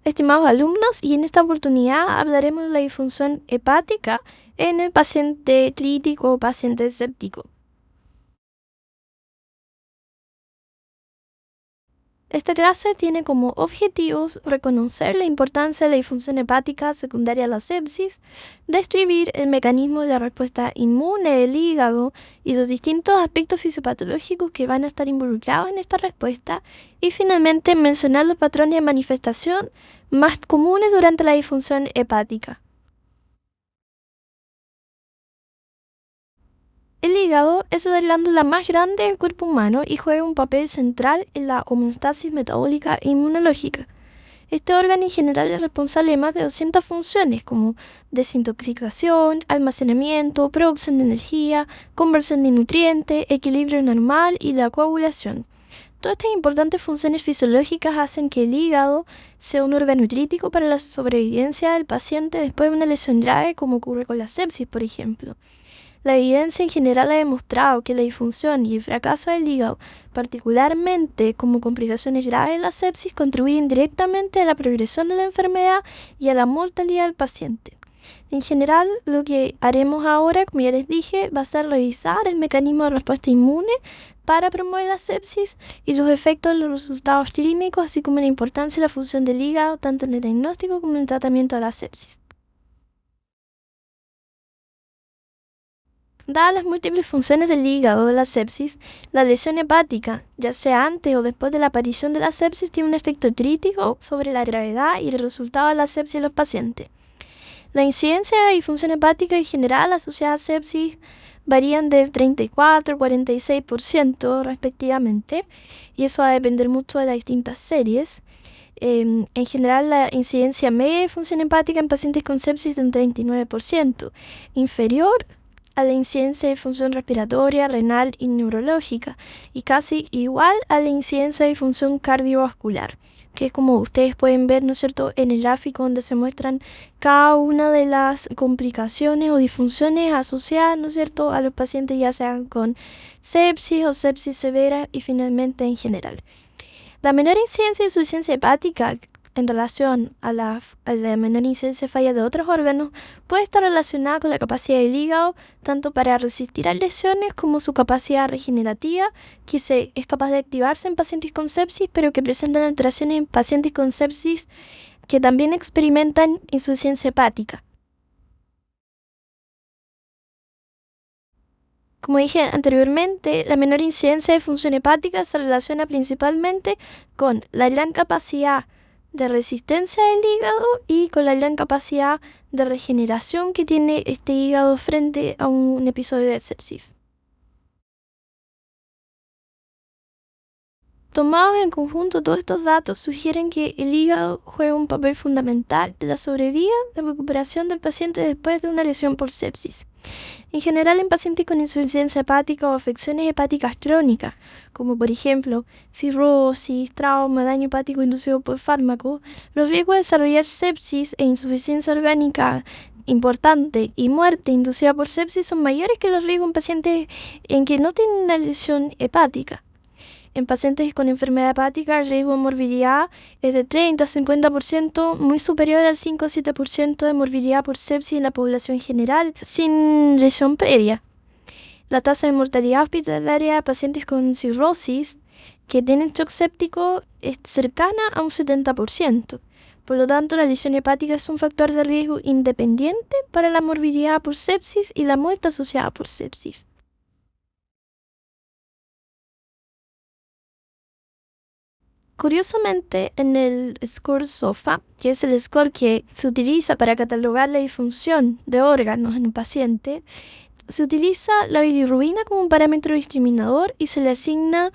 estimados alumnos, y en esta oportunidad hablaremos de la disfunción hepática en el paciente crítico o paciente séptico. Esta clase tiene como objetivos reconocer la importancia de la disfunción hepática secundaria a la sepsis, describir el mecanismo de la respuesta inmune del hígado y los distintos aspectos fisiopatológicos que van a estar involucrados en esta respuesta, y finalmente mencionar los patrones de manifestación más comunes durante la disfunción hepática. El hígado es la glándula más grande del cuerpo humano y juega un papel central en la homeostasis metabólica e inmunológica. Este órgano en general es responsable de más de 200 funciones como desintoxicación, almacenamiento, producción de energía, conversión de nutrientes, equilibrio normal y la coagulación. Todas estas importantes funciones fisiológicas hacen que el hígado sea un órgano crítico para la sobrevivencia del paciente después de una lesión grave, como ocurre con la sepsis, por ejemplo. La evidencia en general ha demostrado que la disfunción y el fracaso del hígado, particularmente como complicaciones graves de la sepsis, contribuyen directamente a la progresión de la enfermedad y a la mortalidad del paciente. En general, lo que haremos ahora, como ya les dije, va a ser revisar el mecanismo de respuesta inmune para promover la sepsis y los efectos de los resultados clínicos, así como la importancia de la función del hígado, tanto en el diagnóstico como en el tratamiento de la sepsis. Dadas las múltiples funciones del hígado de la sepsis, la lesión hepática, ya sea antes o después de la aparición de la sepsis, tiene un efecto crítico sobre la gravedad y el resultado de la sepsis en los pacientes. La incidencia de disfunción hepática en general asociada a sepsis varían de 34 a 46% respectivamente, y eso va a depender mucho de las distintas series. En general, la incidencia media de disfunción hepática en pacientes con sepsis es de un 39%, inferior a la incidencia de función respiratoria, renal y neurológica, y casi igual a la incidencia de función cardiovascular, que es como ustedes pueden ver, ¿no es cierto?, en el gráfico donde se muestran cada una de las complicaciones o disfunciones asociadas, ¿no es cierto?, a los pacientes, ya sean con sepsis o sepsis severa y finalmente en general. La menor incidencia de insuficiencia hepática en relación a la menor incidencia de falla de otros órganos puede estar relacionada con la capacidad del hígado tanto para resistir a lesiones como su capacidad regenerativa, que es capaz de activarse en pacientes con sepsis, pero que presentan alteraciones en pacientes con sepsis que también experimentan insuficiencia hepática. Como dije anteriormente, la menor incidencia de función hepática se relaciona principalmente con la gran capacidad de resistencia del hígado y con la gran capacidad de regeneración que tiene este hígado frente a un episodio de sepsis. Tomados en conjunto, todos estos datos sugieren que el hígado juega un papel fundamental en la sobrevida y la recuperación del paciente después de una lesión por sepsis. En general, en pacientes con insuficiencia hepática o afecciones hepáticas crónicas, como por ejemplo cirrosis, trauma, daño hepático inducido por fármacos, los riesgos de desarrollar sepsis e insuficiencia orgánica importante y muerte inducida por sepsis son mayores que los riesgos en pacientes en que no tienen una lesión hepática. En pacientes con enfermedad hepática, el riesgo de morbilidad es de 30 a 50%, muy superior al 5 a 7% de morbilidad por sepsis en la población general, sin lesión previa. La tasa de mortalidad hospitalaria de pacientes con cirrosis que tienen shock séptico es cercana a un 70%. Por lo tanto, la lesión hepática es un factor de riesgo independiente para la morbilidad por sepsis y la muerte asociada por sepsis. Curiosamente, en el score SOFA, que es el score que se utiliza para catalogar la disfunción de órganos en un paciente, se utiliza la bilirrubina como un parámetro discriminador y se le asigna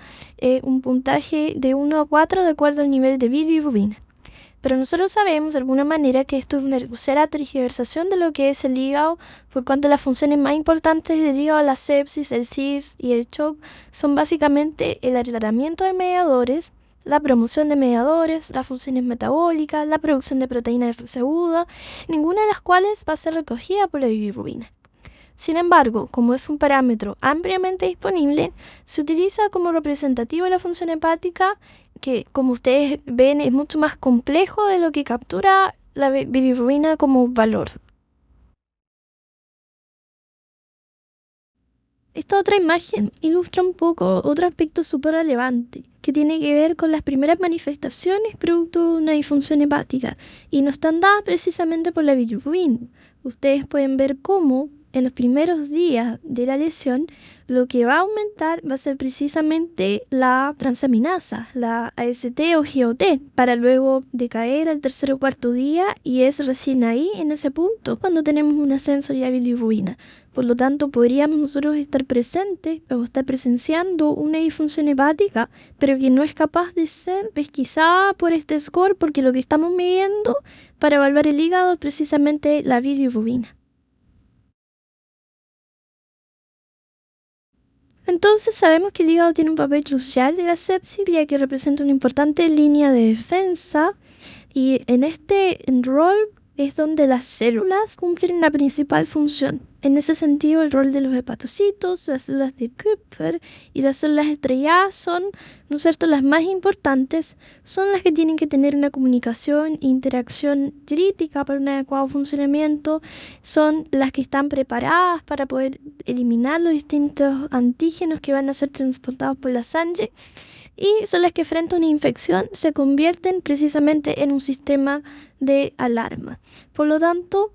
un puntaje de 1 a 4 de acuerdo al nivel de bilirrubina. Pero nosotros sabemos de alguna manera que esto es una grosera tergiversación de lo que es el hígado, por cuanto las funciones más importantes del hígado, la sepsis, el CIF y el CHOP, son básicamente el tratamiento de mediadores, la promoción de mediadores, las funciones metabólicas, la producción de proteína de fase aguda, ninguna de las cuales va a ser recogida por la bilirrubina. Sin embargo, como es un parámetro ampliamente disponible, se utiliza como representativo de la función hepática, que como ustedes ven es mucho más complejo de lo que captura la bilirrubina como valor. Esta otra imagen ilustra un poco otro aspecto súper relevante, que tiene que ver con las primeras manifestaciones producto de una disfunción hepática, y no están dadas precisamente por la bilirrubina. Ustedes pueden ver cómo en los primeros días de la lesión lo que va a aumentar va a ser precisamente la transaminasa, la AST o GOT, para luego decaer al tercer o cuarto día, y es recién ahí, en ese punto, cuando tenemos un ascenso ya de bilirrubina. Por lo tanto, podríamos nosotros estar presentes o estar presenciando una disfunción hepática, pero que no es capaz de ser pesquisada por este score, porque lo que estamos midiendo para evaluar el hígado es precisamente la bilirrubina. Entonces sabemos que el hígado tiene un papel crucial en la sepsis, ya que representa una importante línea de defensa, y en este rol es donde las células cumplen una principal función. En ese sentido, el rol de los hepatocitos, las células de Kupffer y las células estrelladas son, ¿no es cierto?, las más importantes, son las que tienen que tener una comunicación e interacción crítica para un adecuado funcionamiento, son las que están preparadas para poder eliminar los distintos antígenos que van a ser transportados por la sangre, y son las que frente a una infección se convierten precisamente en un sistema de alarma. Por lo tanto,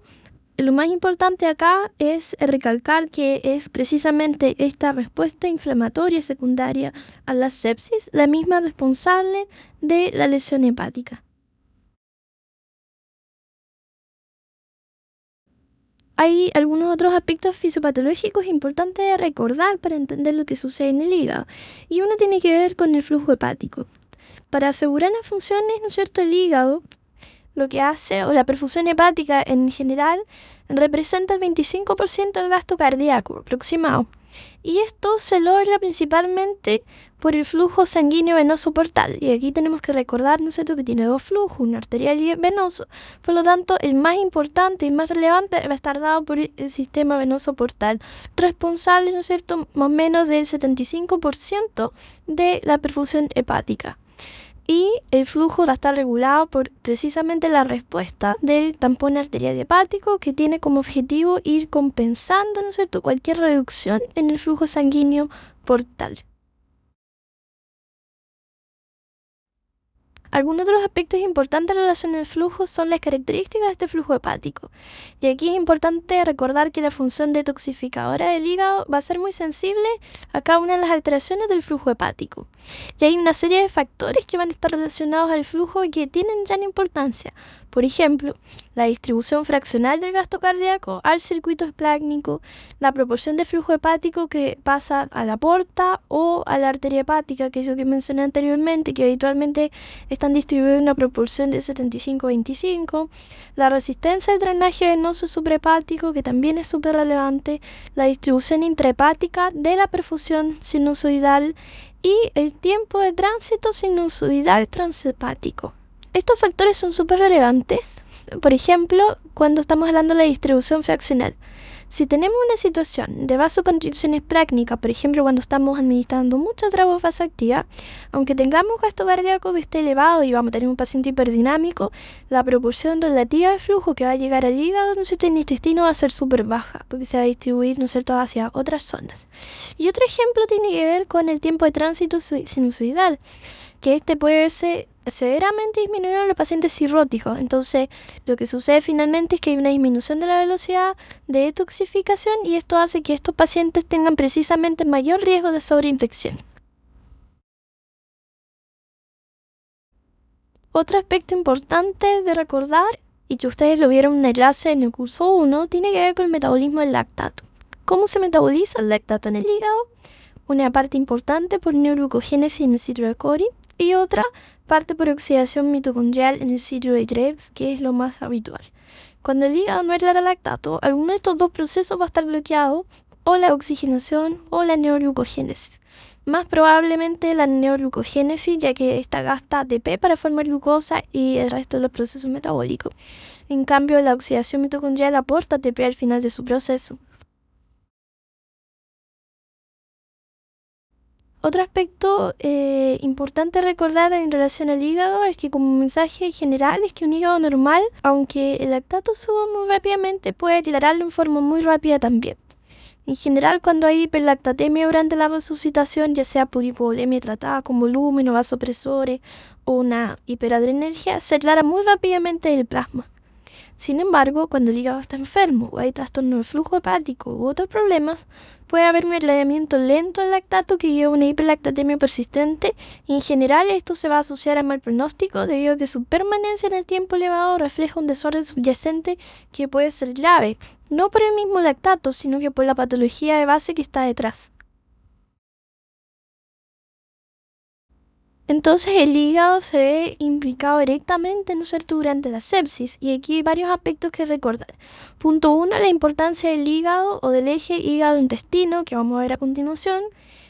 lo más importante acá es recalcar que es precisamente esta respuesta inflamatoria secundaria a la sepsis la misma responsable de la lesión hepática. Hay algunos otros aspectos fisiopatológicos importantes de recordar para entender lo que sucede en el hígado, y uno tiene que ver con el flujo hepático. Para asegurar las funciones, ¿no es cierto?, el hígado lo que hace, o la perfusión hepática en general, representa el 25% del gasto cardíaco aproximado. Y esto se logra principalmente por el flujo sanguíneo venoso portal. Y aquí tenemos que recordar, ¿no es cierto?, que tiene dos flujos, un arterial y venoso. Por lo tanto, el más importante y más relevante va a estar dado por el sistema venoso portal, responsable, ¿no es cierto?, más o menos del 75% de la perfusión hepática. Y el flujo va a estar regulado por precisamente la respuesta del tampón arterial hepático, que tiene como objetivo ir compensando, ¿no es cierto?, cualquier reducción en el flujo sanguíneo portal. Algunos otros aspectos importantes en relación al flujo son las características de este flujo hepático. Y aquí es importante recordar que la función detoxificadora del hígado va a ser muy sensible a cada una de las alteraciones del flujo hepático. Y hay una serie de factores que van a estar relacionados al flujo y que tienen gran importancia. Por ejemplo, la distribución fraccional del gasto cardíaco al circuito esplácnico, la proporción de flujo hepático que pasa a la porta o a la arteria hepática, que es lo que mencioné anteriormente, que habitualmente están distribuidos en una proporción de 75-25, la resistencia del drenaje venoso suprahepático, que también es súper relevante, la distribución intrahepática de la perfusión sinusoidal y el tiempo de tránsito sinusoidal transhepático. Estos factores son súper relevantes, por ejemplo, cuando estamos hablando de la distribución fraccional. Si tenemos una situación de vasoconstricción esplácnica, por ejemplo, cuando estamos administrando mucha trabofasa activa, aunque tengamos gasto cardíaco que esté elevado y vamos a tener un paciente hiperdinámico, la proporción relativa de flujo que va a llegar al hígado, ¿no es cierto?, en el intestino va a ser súper baja, porque se va a distribuir, ¿no es cierto?, hacia otras zonas. Y otro ejemplo tiene que ver con el tiempo de tránsito sinusoidal, que este puede verse severamente disminuido en los pacientes cirróticos. Entonces, lo que sucede finalmente es que hay una disminución de la velocidad de detoxificación, y esto hace que estos pacientes tengan precisamente mayor riesgo de sobreinfección. Otro aspecto importante de recordar, y que ustedes lo vieron en el enlace en el curso 1, tiene que ver con el metabolismo del lactato. ¿Cómo se metaboliza el lactato en el hígado? Una parte importante por neoglucogénesis en el sitio de Cori, y otra parte por oxidación mitocondrial en el sitio de Krebs, que es lo más habitual. Cuando el hígado no era lactato, alguno de estos dos procesos va a estar bloqueado, o la oxigenación o la neoglucogénesis. Más probablemente la neoglucogénesis, ya que esta gasta ATP para formar glucosa y el resto de los procesos metabólicos. En cambio, la oxidación mitocondrial aporta ATP al final de su proceso. Otro aspecto importante recordar en relación al hígado es que como mensaje general es que un hígado normal, aunque el lactato suba muy rápidamente, puede aclararlo en forma muy rápida también. En general, cuando hay hiperlactatemia durante la resucitación, ya sea por hipovolemia tratada con volumen o vasopresores o una hiperadrenergia, se aclara muy rápidamente el plasma. Sin embargo, cuando el hígado está enfermo o hay trastorno de flujo hepático u otros problemas, puede haber un aclaramiento lento del lactato que lleva a una hiperlactatemia persistente y en general esto se va a asociar a mal pronóstico debido a que su permanencia en el tiempo elevado refleja un desorden subyacente que puede ser grave, no por el mismo lactato, sino que por la patología de base que está detrás. Entonces el hígado se ve implicado directamente, ¿no es cierto?, durante la sepsis, y aquí hay varios aspectos que recordar. Punto 1, la importancia del hígado o del eje hígado-intestino, que vamos a ver a continuación,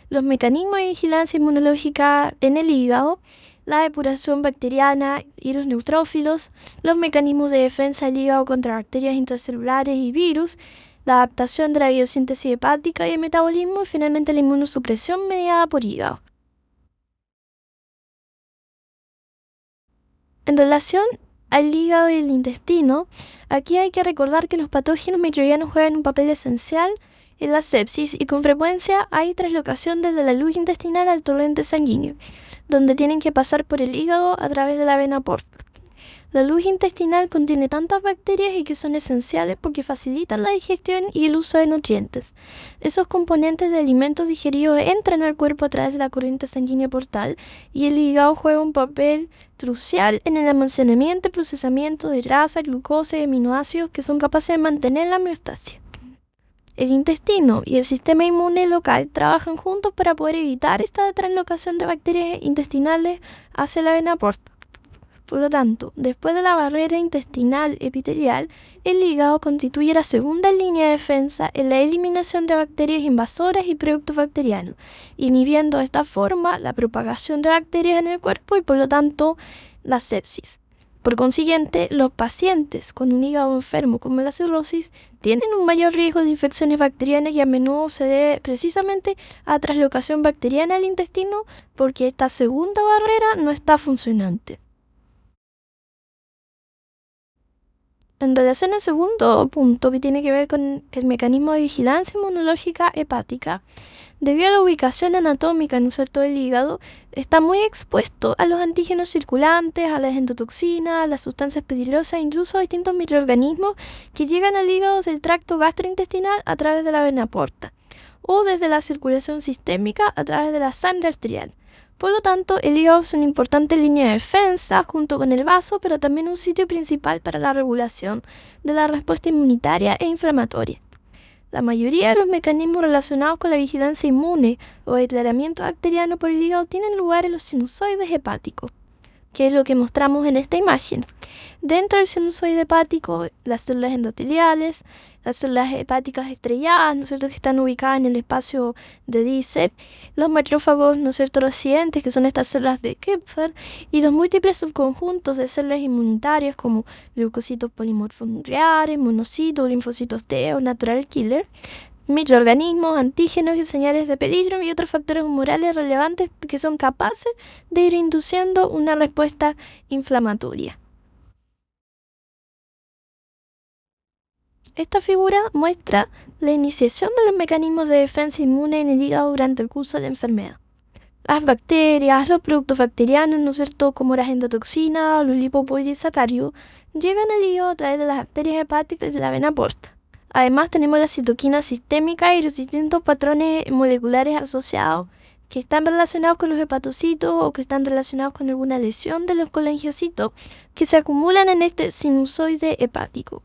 los mecanismos de vigilancia inmunológica en el hígado, la depuración bacteriana y los neutrófilos, los mecanismos de defensa del hígado contra bacterias intracelulares y virus, la adaptación de la biosíntesis hepática y el metabolismo, y finalmente la inmunosupresión mediada por hígado. En relación al hígado y el intestino, aquí hay que recordar que los patógenos microbianos juegan un papel esencial en la sepsis y con frecuencia hay traslocación desde la luz intestinal al torrente sanguíneo, donde tienen que pasar por el hígado a través de la vena porta. La luz intestinal contiene tantas bacterias y que son esenciales porque facilitan la digestión y el uso de nutrientes. Esos componentes de alimentos digeridos entran al cuerpo a través de la corriente sanguínea portal y el hígado juega un papel crucial en el almacenamiento y procesamiento de grasa, glucosa y aminoácidos que son capaces de mantener la homeostasis. El intestino y el sistema inmune local trabajan juntos para poder evitar esta translocación de bacterias intestinales hacia la vena porta. Por lo tanto, después de la barrera intestinal epitelial, el hígado constituye la segunda línea de defensa en la eliminación de bacterias invasoras y productos bacterianos, inhibiendo de esta forma la propagación de bacterias en el cuerpo y por lo tanto la sepsis. Por consiguiente, los pacientes con un hígado enfermo como la cirrosis tienen un mayor riesgo de infecciones bacterianas y a menudo se debe precisamente a translocación bacteriana al intestino porque esta segunda barrera no está funcionante. En relación al segundo punto, que tiene que ver con el mecanismo de vigilancia inmunológica hepática, debido a la ubicación anatómica, ¿no es cierto?, del hígado, está muy expuesto a los antígenos circulantes, a las endotoxinas, a las sustancias peligrosas e incluso a distintos microorganismos que llegan al hígado del tracto gastrointestinal a través de la vena porta o desde la circulación sistémica a través de la sangre arterial. Por lo tanto, el hígado es una importante línea de defensa junto con el vaso, pero también un sitio principal para la regulación de la respuesta inmunitaria e inflamatoria. La mayoría de los mecanismos relacionados con la vigilancia inmune o declaramiento bacteriano por el hígado tienen lugar en los sinusoides hepáticos, que es lo que mostramos en esta imagen. Dentro del sinusoide hepático, las células endoteliales, las células hepáticas estrelladas, ¿no es cierto?, que están ubicadas en el espacio de Dice, los macrófagos, ¿no es cierto?, residentes, que son estas células de Kupffer, y los múltiples subconjuntos de células inmunitarias como leucocitos polimorfonucleares, monocitos, linfocitos T o natural killer, microorganismos, antígenos y señales de peligro y otros factores humorales relevantes que son capaces de ir induciendo una respuesta inflamatoria. Esta figura muestra la iniciación de los mecanismos de defensa inmune en el hígado durante el curso de la enfermedad. Las bacterias, los productos bacterianos, ¿no es cierto?, como las endotoxinas o los lipopolisacáridos, llegan al hígado a través de las arterias hepáticas de la vena porta. Además tenemos la citoquina sistémica y los distintos patrones moleculares asociados que están relacionados con los hepatocitos o que están relacionados con alguna lesión de los colangiocitos que se acumulan en este sinusoide hepático.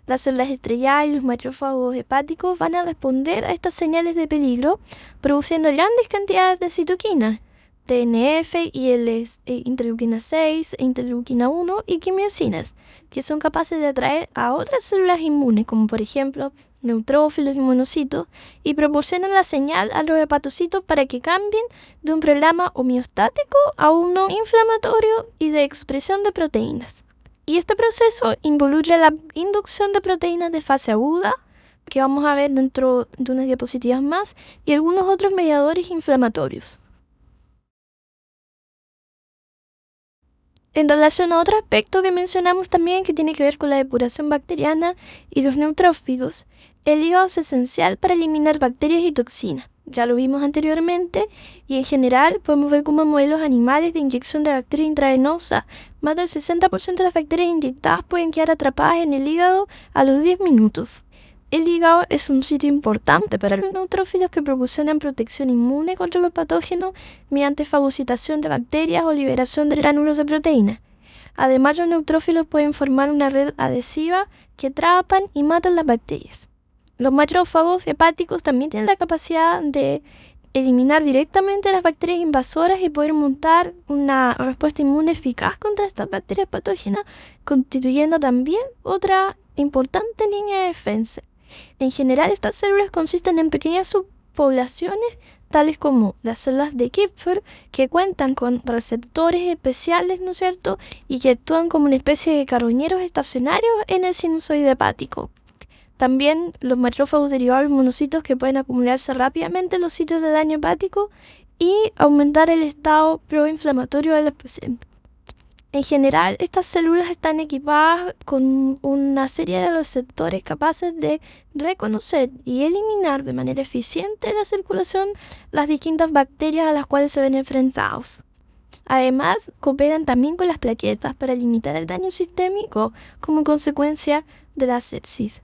Las células estrelladas y los macrófagos hepáticos van a responder a estas señales de peligro produciendo grandes cantidades de citoquinas, TNF, interleuquina 6, interleuquina 1 y quimiosinas, que son capaces de atraer a otras células inmunes, como por ejemplo neutrófilos y monocitos, y proporcionan la señal a los hepatocitos para que cambien de un programa homeostático a uno inflamatorio y de expresión de proteínas. Y este proceso involucra la inducción de proteínas de fase aguda, que vamos a ver dentro de unas diapositivas más, y algunos otros mediadores inflamatorios. En relación a otro aspecto que mencionamos también, que tiene que ver con la depuración bacteriana y los neutrófilos, el hígado es esencial para eliminar bacterias y toxinas. Ya lo vimos anteriormente, y en general podemos ver como modelos animales de inyección de bacterias intravenosa, más del 60% de las bacterias inyectadas pueden quedar atrapadas en el hígado a los 10 minutos. El hígado es un sitio importante para los neutrófilos que proporcionan protección inmune contra los patógenos mediante fagocitación de bacterias o liberación de gránulos de proteína. Además, los neutrófilos pueden formar una red adhesiva que atrapan y matan las bacterias. Los macrófagos hepáticos también tienen la capacidad de eliminar directamente las bacterias invasoras y poder montar una respuesta inmune eficaz contra estas bacterias patógenas, constituyendo también otra importante línea de defensa. En general, estas células consisten en pequeñas subpoblaciones, tales como las células de Kupffer, que cuentan con receptores especiales, ¿no es cierto?, y que actúan como una especie de carroñeros estacionarios en el sinusoide hepático. También los macrófagos derivados monocitos que pueden acumularse rápidamente en los sitios de daño hepático y aumentar el estado proinflamatorio del paciente. En general, estas células están equipadas con una serie de receptores capaces de reconocer y eliminar de manera eficiente de la circulación las distintas bacterias a las cuales se ven enfrentados. Además, cooperan también con las plaquetas para limitar el daño sistémico como consecuencia de la sepsis.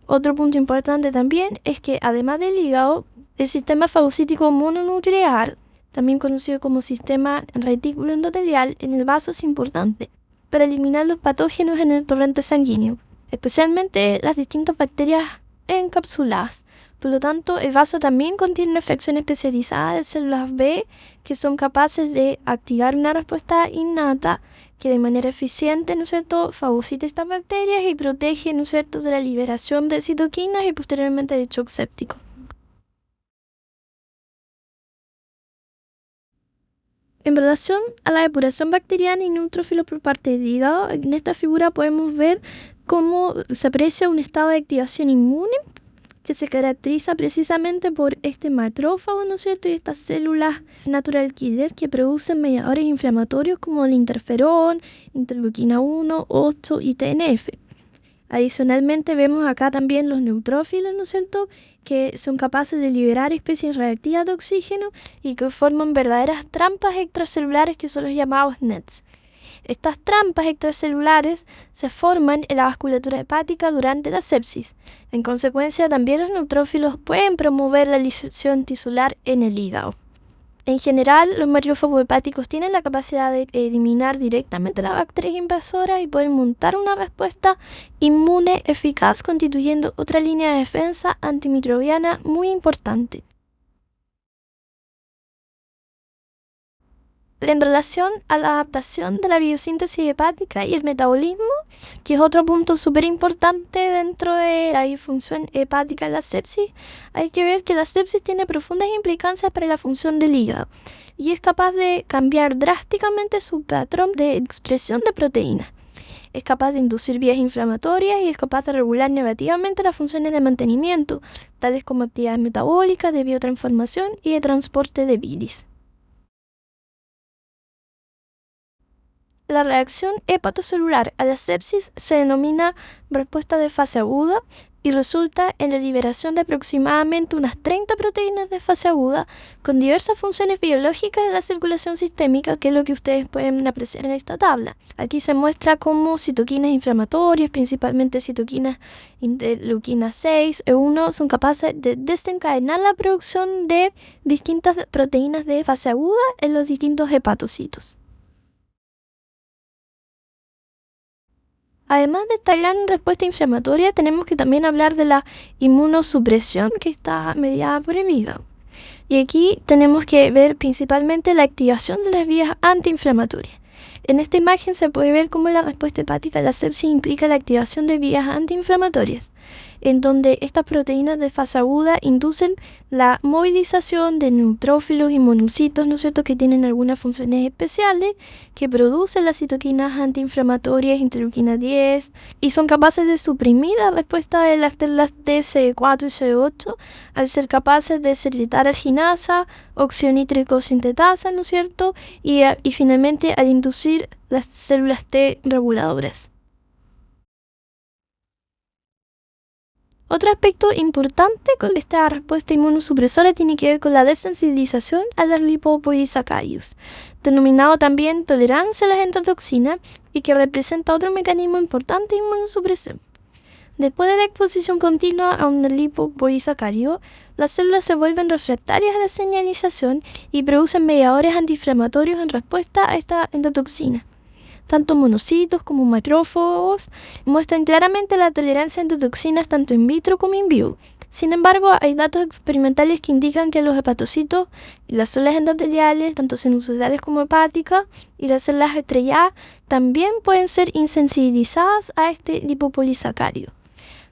Otro punto importante también es que, además del hígado, el sistema fagocítico mononuclear, también conocido como sistema retículo endotelial, en el vaso es importante para eliminar los patógenos en el torrente sanguíneo, especialmente las distintas bacterias encapsuladas. Por lo tanto, el vaso también contiene una fracción especializada de células B que son capaces de activar una respuesta innata que de manera eficiente, ¿no es cierto?, fagocita estas bacterias y protege, ¿no es cierto?, de la liberación de citoquinas y posteriormente del shock séptico. En relación a la depuración bacteriana y neutrófilos por parte del hígado, en esta figura podemos ver cómo se aprecia un estado de activación inmune que se caracteriza precisamente por este macrófago, ¿no es cierto?, y estas células natural killer que producen mediadores inflamatorios como el interferón, interleuquina 1, 8 y TNF. Adicionalmente vemos acá también los neutrófilos, ¿no es cierto?, que son capaces de liberar especies reactivas de oxígeno y que forman verdaderas trampas extracelulares que son los llamados NETs. Estas trampas extracelulares se forman en la vasculatura hepática durante la sepsis. En consecuencia, también los neutrófilos pueden promover la lesión tisular en el hígado. En general, los macrófagos hepáticos tienen la capacidad de eliminar directamente las bacterias invasoras y poder montar una respuesta inmune eficaz, constituyendo otra línea de defensa antimicrobiana muy importante. En relación a la adaptación de la biosíntesis hepática y el metabolismo, que es otro punto súper importante dentro de la disfunción hepática de la sepsis, hay que ver que la sepsis tiene profundas implicancias para la función del hígado y es capaz de cambiar drásticamente su patrón de expresión de proteínas. Es capaz de inducir vías inflamatorias y es capaz de regular negativamente las funciones de mantenimiento, tales como actividades metabólicas, de biotransformación y de transporte de bilis. La reacción hepatocelular a la sepsis se denomina respuesta de fase aguda y resulta en la liberación de aproximadamente unas 30 proteínas de fase aguda con diversas funciones biológicas de la circulación sistémica, que es lo que ustedes pueden apreciar en esta tabla. Aquí se muestra cómo citoquinas inflamatorias, principalmente citoquinas interleuquina 6, E1, son capaces de desencadenar la producción de distintas proteínas de fase aguda en los distintos hepatocitos. Además de esta gran respuesta inflamatoria, tenemos que también hablar de la inmunosupresión que está mediada por el hígado. Y aquí tenemos que ver principalmente la activación de las vías antiinflamatorias. En esta imagen se puede ver cómo la respuesta hepática a la sepsis implica la activación de vías antiinflamatorias. en donde estas proteínas de fase aguda inducen la movilización de neutrófilos y monocitos, ¿no es cierto?, que tienen algunas funciones especiales, que producen las citoquinas antiinflamatorias, interleuquina 10, y son capaces de suprimir la respuesta de las células T, CD4 y CD8 al ser capaces de secretar arginasa, óxido nítrico sintetasa, ¿no es cierto?, y finalmente al inducir las células T reguladoras. Otro aspecto importante con esta respuesta inmunosupresora tiene que ver con la desensibilización a los lipopolisacáridos, denominado también tolerancia a las endotoxinas, y que representa otro mecanismo importante de inmunosupresión. Después de la exposición continua a un lipopolisacárido, las células se vuelven refractarias a la señalización y producen mediadores antiinflamatorios en respuesta a esta endotoxina. Tanto monocitos como macrófagos muestran claramente la tolerancia a endotoxinas tanto in vitro como in vivo. Sin embargo, hay datos experimentales que indican que los hepatocitos y las células endoteliales, tanto sinusoidales como hepáticas, y las células estrelladas también pueden ser insensibilizadas a este lipopolisacárido.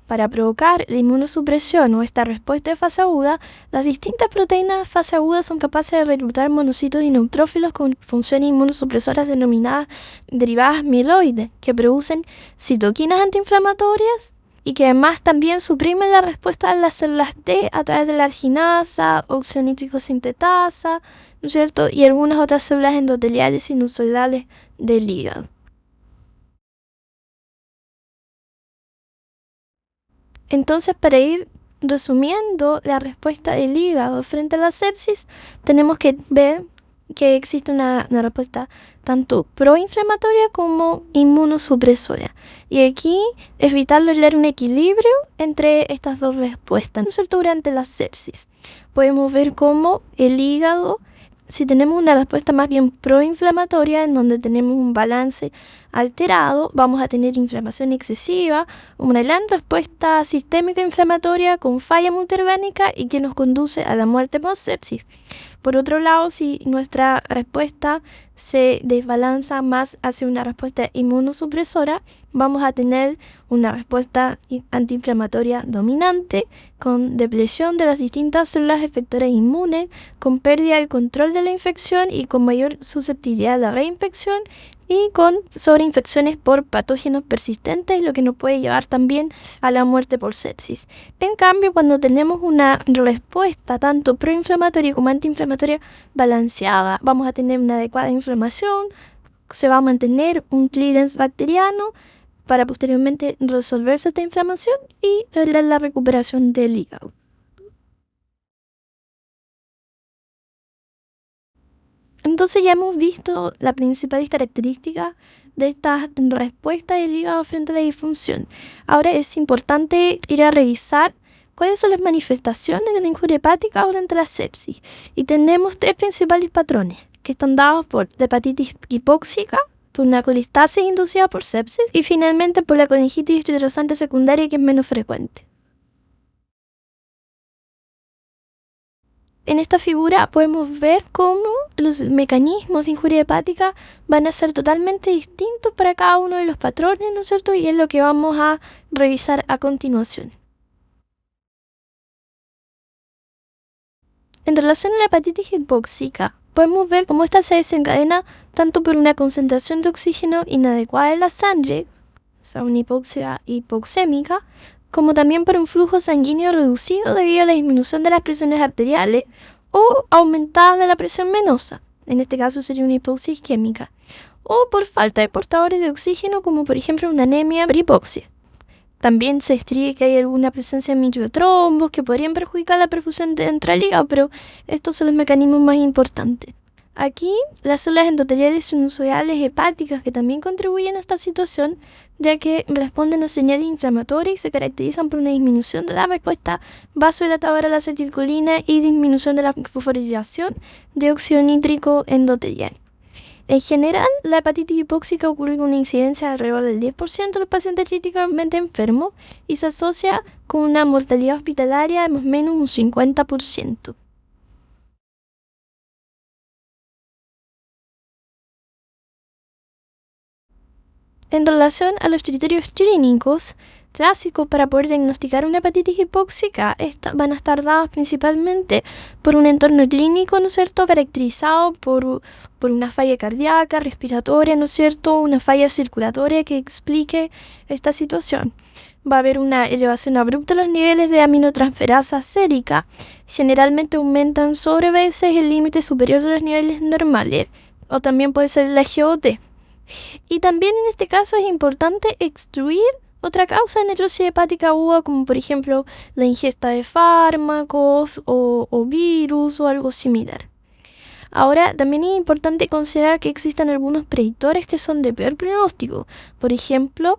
Para provocar la inmunosupresión o esta respuesta de fase aguda, las distintas proteínas de fase aguda son capaces de reclutar monocitos y neutrófilos con funciones inmunosupresoras denominadas derivadas mieloides, que producen citoquinas antiinflamatorias y que además también suprimen la respuesta de las células T a través de la arginasa, óxido nítrico sintetasa, ¿no es cierto?, y algunas otras células endoteliales sinusoidales del hígado. Entonces, para ir resumiendo la respuesta del hígado frente a la sepsis, tenemos que ver que existe una respuesta tanto proinflamatoria como inmunosupresora. Y aquí es vital lograr un equilibrio entre estas dos respuestas, ¿no es cierto?, durante la sepsis. Podemos ver cómo el hígado, si tenemos una respuesta más bien proinflamatoria, en donde tenemos un balance alterado, vamos a tener inflamación excesiva, una gran respuesta sistémica inflamatoria con falla multiorgánica y que nos conduce a la muerte post-sepsis. Por otro lado, si nuestra respuesta se desbalanza más hacia una respuesta inmunosupresora, vamos a tener una respuesta antiinflamatoria dominante, con depresión de las distintas células efectoras inmunes, con pérdida del control de la infección y con mayor susceptibilidad a la reinfección, y con sobreinfecciones por patógenos persistentes, lo que nos puede llevar también a la muerte por sepsis. En cambio, cuando tenemos una respuesta tanto proinflamatoria como antiinflamatoria balanceada, vamos a tener una adecuada inflamación, se va a mantener un clearance bacteriano para posteriormente resolverse esta inflamación y lograr la recuperación del hígado. Entonces ya hemos visto las principales características de esta respuesta del hígado frente a la disfunción. Ahora es importante ir a revisar cuáles son las manifestaciones de la injuria hepática durante la sepsis. Y tenemos tres principales patrones que están dados por la hepatitis hipóxica, por una colistasis inducida por sepsis y finalmente por la colingitis hidrosante secundaria, que es menos frecuente. En esta figura podemos ver cómo los mecanismos de injuria hepática van a ser totalmente distintos para cada uno de los patrones, ¿no es cierto? Y es lo que vamos a revisar a continuación. En relación a la hepatitis hipóxica, podemos ver cómo esta se desencadena tanto por una concentración de oxígeno inadecuada en la sangre, o sea, una hipoxia hipoxémica, como también por un flujo sanguíneo reducido debido a la disminución de las presiones arteriales o aumentada de la presión venosa, en este caso sería una hipoxia isquémica, o por falta de portadores de oxígeno, como por ejemplo una anemia por hipoxia. También se escribe que hay alguna presencia de microtrombos que podrían perjudicar la perfusión dentro del hígado, pero estos son los mecanismos más importantes. Aquí, las células endoteliales sinusoidales hepáticas que también contribuyen a esta situación, ya que responden a señales inflamatorias y se caracterizan por una disminución de la respuesta vasodilatadora a la acetilcolina y disminución de la fosforilación de óxido nítrico endotelial. En general, la hepatitis hipóxica ocurre con una incidencia de alrededor del 10% de los pacientes críticamente enfermos y se asocia con una mortalidad hospitalaria de más o menos un 50%. En relación a los criterios clínicos, clásicos para poder diagnosticar una hepatitis hipóxica van a estar dados principalmente por un entorno clínico, ¿no es cierto?, caracterizado por una falla cardíaca, respiratoria, ¿no es cierto?, una falla circulatoria que explique esta situación. Va a haber una elevación abrupta de los niveles de aminotransferasa sérica. Generalmente aumentan sobre veces el límite superior de los niveles normales, o también puede ser la GOT. Y también en este caso es importante excluir otra causa de necrosis hepática aguda, como por ejemplo la ingesta de fármacos o virus o algo similar. Ahora, también es importante considerar que existen algunos predictores que son de peor pronóstico. Por ejemplo,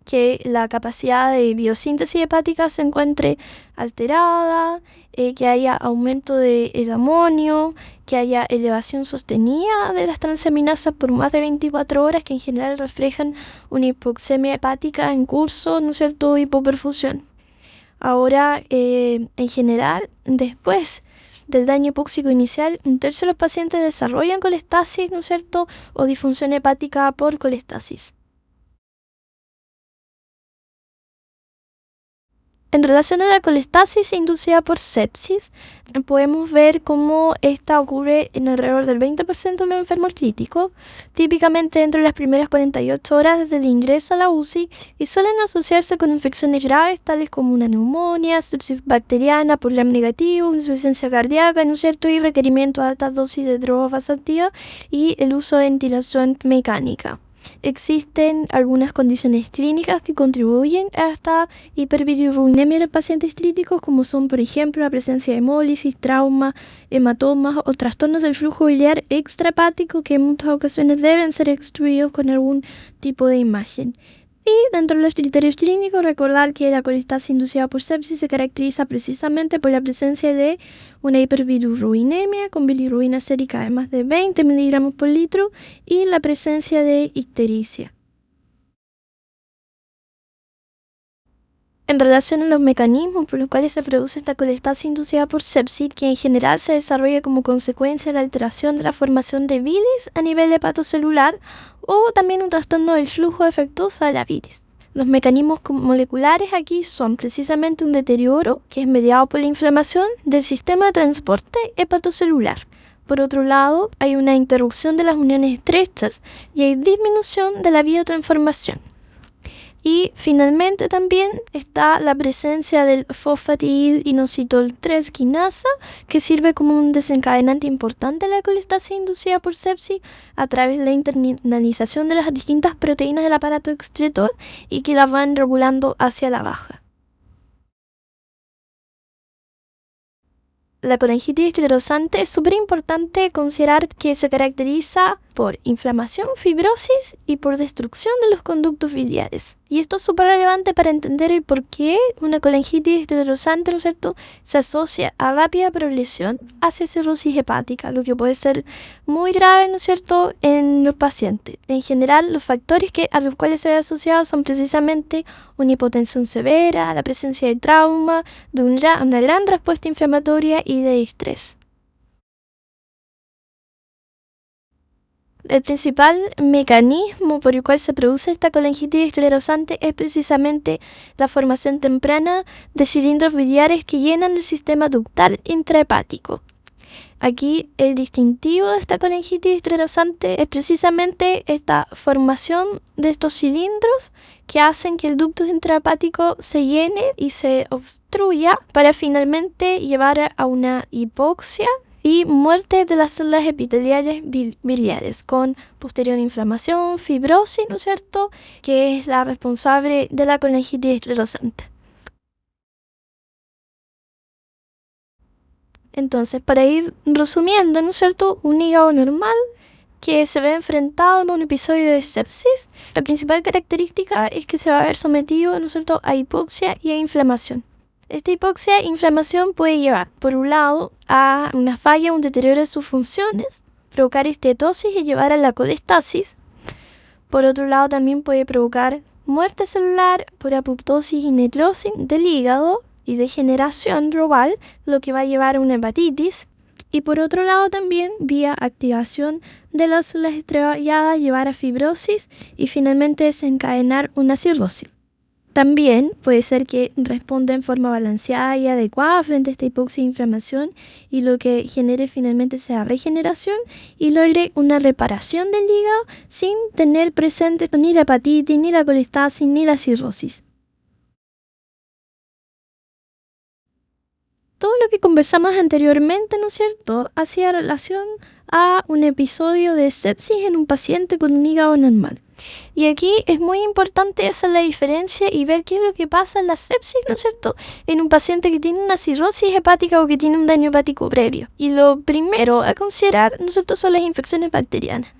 que la capacidad de biosíntesis hepática se encuentre alterada, que haya aumento del amonio, que haya elevación sostenida de las transaminasas por más de 24 horas, que en general reflejan una hipoxemia hepática en curso, ¿no es cierto?, hipoperfusión. Ahora, en general, después del daño hipóxico inicial, 1/3 de los pacientes desarrollan colestasis, ¿no es cierto?, o disfunción hepática por colestasis. En relación a la colestasis inducida por sepsis, podemos ver cómo esta ocurre en alrededor del 20% de los enfermos críticos, típicamente dentro de las primeras 48 horas desde el ingreso a la UCI, y suelen asociarse con infecciones graves tales como una neumonía, sepsis bacteriana por Gram negativo, insuficiencia cardíaca, ¿no es cierto?, y requerimiento de altas dosis de drogas vasoactivas y el uso de ventilación mecánica. Existen algunas condiciones clínicas que contribuyen a esta hiperbilirubinemia en pacientes críticos, como son, por ejemplo, la presencia de hemólisis, trauma, hematomas o trastornos del flujo biliar extrahepático, que en muchas ocasiones deben ser excluidos con algún tipo de imagen. Y dentro de los criterios clínicos, recordar que la colestasis inducida por sepsis se caracteriza precisamente por la presencia de una hiperbilirubinemia con bilirrubina sérica de más de 20 miligramos por litro y la presencia de ictericia. En relación a los mecanismos por los cuales se produce esta colestasis inducida por sepsis, que en general se desarrolla como consecuencia de la alteración de la formación de bilis a nivel hepatocelular o también un trastorno del flujo defectuoso de la bilis. Los mecanismos moleculares aquí son precisamente un deterioro que es mediado por la inflamación del sistema de transporte hepatocelular. Por otro lado, hay una interrupción de las uniones estrechas y hay disminución de la biotransformación. Y finalmente también está la presencia del fosfatidil-inositol 3 quinasa, que sirve como un desencadenante importante de la colestasis inducida por sepsis a través de la internalización de las distintas proteínas del aparato excretor y que las van regulando hacia la baja. La colangitis esclerosante es súper importante considerar que se caracteriza por inflamación, fibrosis y por destrucción de los conductos biliares. Y esto es súper relevante para entender el por qué una colangitis esclerosante, ¿no es cierto?, se asocia a rápida progresión hacia cirrosis hepática, lo que puede ser muy grave, ¿no es cierto?, en los pacientes. En general, los factores a los cuales se ve asociado son precisamente una hipotensión severa, la presencia de trauma, de una gran respuesta inflamatoria y de estrés. El principal mecanismo por el cual se produce esta colangitis esclerosante es precisamente la formación temprana de cilindros biliares que llenan el sistema ductal intrahepático. Aquí el distintivo de esta colangitis esclerosante es precisamente esta formación de estos cilindros que hacen que el ducto intrahepático se llene y se obstruya para finalmente llevar a una hipoxia y muerte de las células epiteliales biliares con posterior inflamación, fibrosis, ¿no es cierto?, que es la responsable de la colangitis esclerosante. Entonces, para ir resumiendo, ¿no es cierto?, un hígado normal que se ve enfrentado a un episodio de sepsis, la principal característica es que se va a ver sometido, ¿no es cierto?, a hipoxia y a inflamación. Esta hipoxia e inflamación puede llevar, por un lado, a una falla o un deterioro de sus funciones, provocar estetosis y llevar a la colestasis. Por otro lado, también puede provocar muerte celular por apoptosis y necrosis del hígado y degeneración global, lo que va a llevar a una hepatitis. Y por otro lado también, vía activación de las células estrelladas, llevar a fibrosis y finalmente desencadenar una cirrosis. También puede ser que responda en forma balanceada y adecuada frente a esta hipoxia e inflamación y lo que genere finalmente sea regeneración y logre una reparación del hígado sin tener presente ni la hepatitis, ni la colestasis, ni la cirrosis. Todo lo que conversamos anteriormente, ¿no es cierto?, hacía relación a un episodio de sepsis en un paciente con un hígado normal. Y aquí es muy importante hacer la diferencia y ver qué es lo que pasa en la sepsis, ¿no es cierto?, en un paciente que tiene una cirrosis hepática o que tiene un daño hepático previo. Y lo primero a considerar, ¿no es cierto?, son las infecciones bacterianas.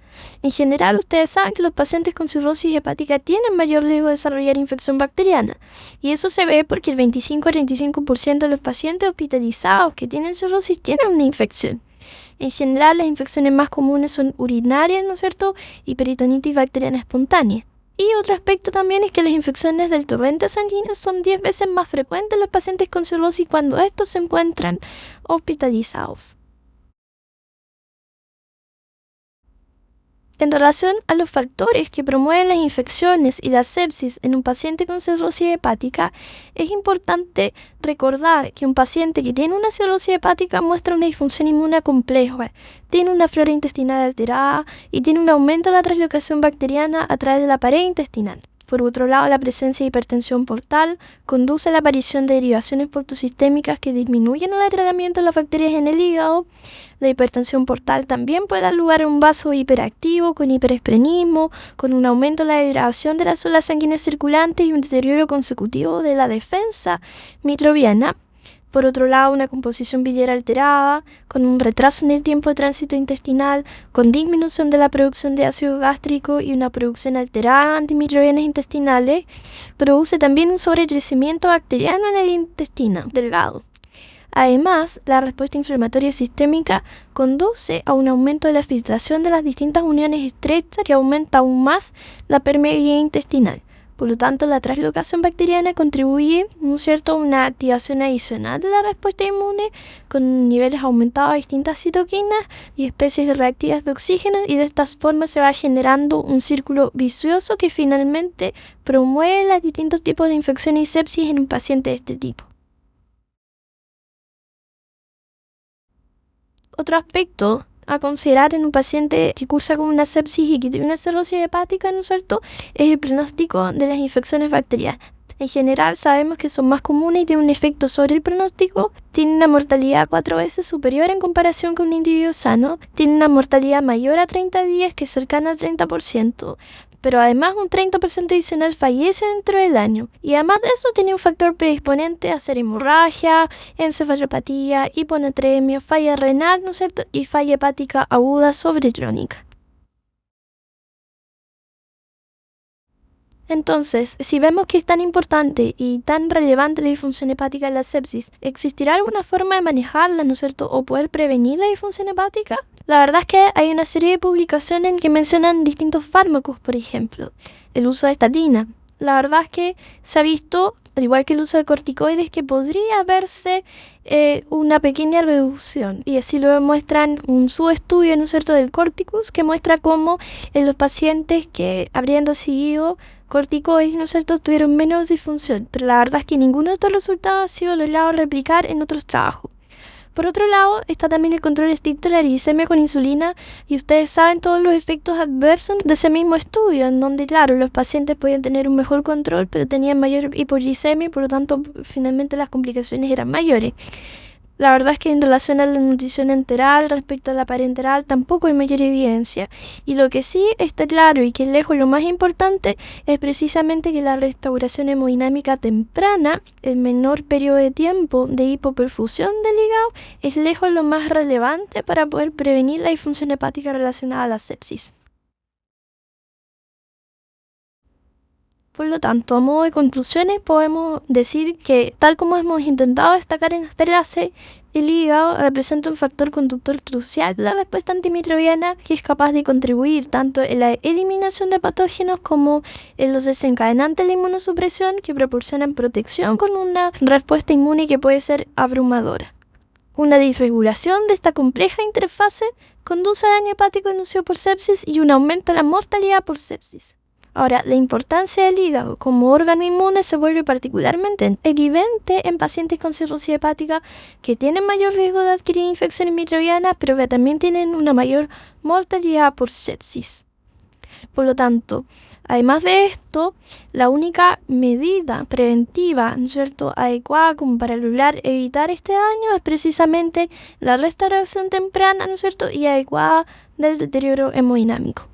En general, ustedes saben que los pacientes con cirrosis hepática tienen mayor riesgo de desarrollar infección bacteriana. Y eso se ve porque el 25 a 35% de los pacientes hospitalizados que tienen cirrosis tienen una infección. En general, las infecciones más comunes son urinarias, ¿no es cierto?, y peritonitis bacteriana espontánea. Y otro aspecto también es que las infecciones del torrente sanguíneo son 10 veces más frecuentes en los pacientes con cirrosis cuando estos se encuentran hospitalizados. En relación a los factores que promueven las infecciones y la sepsis en un paciente con cirrosis hepática, es importante recordar que un paciente que tiene una cirrosis hepática muestra una disfunción inmune compleja, tiene una flora intestinal alterada y tiene un aumento de la translocación bacteriana a través de la pared intestinal. Por otro lado, la presencia de hipertensión portal conduce a la aparición de derivaciones portosistémicas que disminuyen el agregamiento de las bacterias en el hígado. La hipertensión portal también puede dar lugar a un vaso hiperactivo con hiperesprenismo, con un aumento de la degradación de las células sanguíneas circulantes y un deterioro consecutivo de la defensa microbiana. Por otro lado, una composición biliar alterada, con un retraso en el tiempo de tránsito intestinal, con disminución de la producción de ácido gástrico y una producción alterada de antimicrobianas intestinales, produce también un sobrecrecimiento bacteriano en el intestino delgado. Además, la respuesta inflamatoria sistémica conduce a un aumento de la filtración de las distintas uniones estrechas que aumenta aún más la permeabilidad intestinal. Por lo tanto, la translocación bacteriana contribuye, ¿no es cierto?, a una activación adicional de la respuesta inmune con niveles aumentados de distintas citoquinas y especies reactivas de oxígeno, y de esta forma se va generando un círculo vicioso que finalmente promueve los distintos tipos de infecciones y sepsis en un paciente de este tipo. Otro aspecto a considerar en un paciente que cursa con una sepsis y que tiene una cirrosis hepática, ¿no es cierto?, es el pronóstico de las infecciones bacterianas. En general sabemos que son más comunes y tienen un efecto sobre el pronóstico, tienen una mortalidad 4 veces superior en comparación con un individuo sano, tienen una mortalidad mayor a 30 días que es cercana al 30%, pero además un 30% adicional fallece dentro del año. Y además de eso tiene un factor predisponente a hacer hemorragia, encefalopatía, hiponatremia, falla renal, ¿no es cierto?, y falla hepática aguda sobre crónica. Entonces, si vemos que es tan importante y tan relevante la disfunción hepática en la sepsis, ¿existirá alguna forma de manejarla, ¿no es cierto?, o poder prevenir la disfunción hepática? La verdad es que hay una serie de publicaciones que mencionan distintos fármacos, por ejemplo, el uso de estatina. La verdad es que se ha visto, al igual que el uso de corticoides, que podría verse una pequeña reducción. Y así lo demuestran un subestudio, ¿no es cierto?, del Corticus, que muestra cómo en los pacientes que habrían recibido corticoides, ¿no es cierto?, tuvieron menos disfunción. Pero la verdad es que ninguno de estos resultados ha sido logrado replicar en otros trabajos. Por otro lado, está también el control estricto de la glicemia con insulina, y ustedes saben todos los efectos adversos de ese mismo estudio, en donde, claro, los pacientes podían tener un mejor control, pero tenían mayor hipoglicemia y por lo tanto finalmente las complicaciones eran mayores. La verdad es que en relación a la nutrición enteral respecto a la parenteral tampoco hay mayor evidencia. Y lo que sí está claro y que es lejos lo más importante es precisamente que la restauración hemodinámica temprana, el menor periodo de tiempo de hipoperfusión del hígado, es lejos lo más relevante para poder prevenir la disfunción hepática relacionada a la sepsis. Por lo tanto, a modo de conclusiones, podemos decir que, tal como hemos intentado destacar en esta clase, el hígado representa un factor conductor crucial de la respuesta antimicrobiana que es capaz de contribuir tanto en la eliminación de patógenos como en los desencadenantes de la inmunosupresión, que proporcionan protección con una respuesta inmune que puede ser abrumadora. Una disregulación de esta compleja interfase conduce a daño hepático inducido por sepsis y un aumento de la mortalidad por sepsis. Ahora, la importancia del hígado como órgano inmune se vuelve particularmente evidente en pacientes con cirrosis hepática que tienen mayor riesgo de adquirir infecciones microbianas, pero que también tienen una mayor mortalidad por sepsis. Por lo tanto, además de esto, la única medida preventiva, ¿no es cierto?, adecuada como para lograr evitar este daño es precisamente la restauración temprana, ¿no es cierto?, y adecuada del deterioro hemodinámico.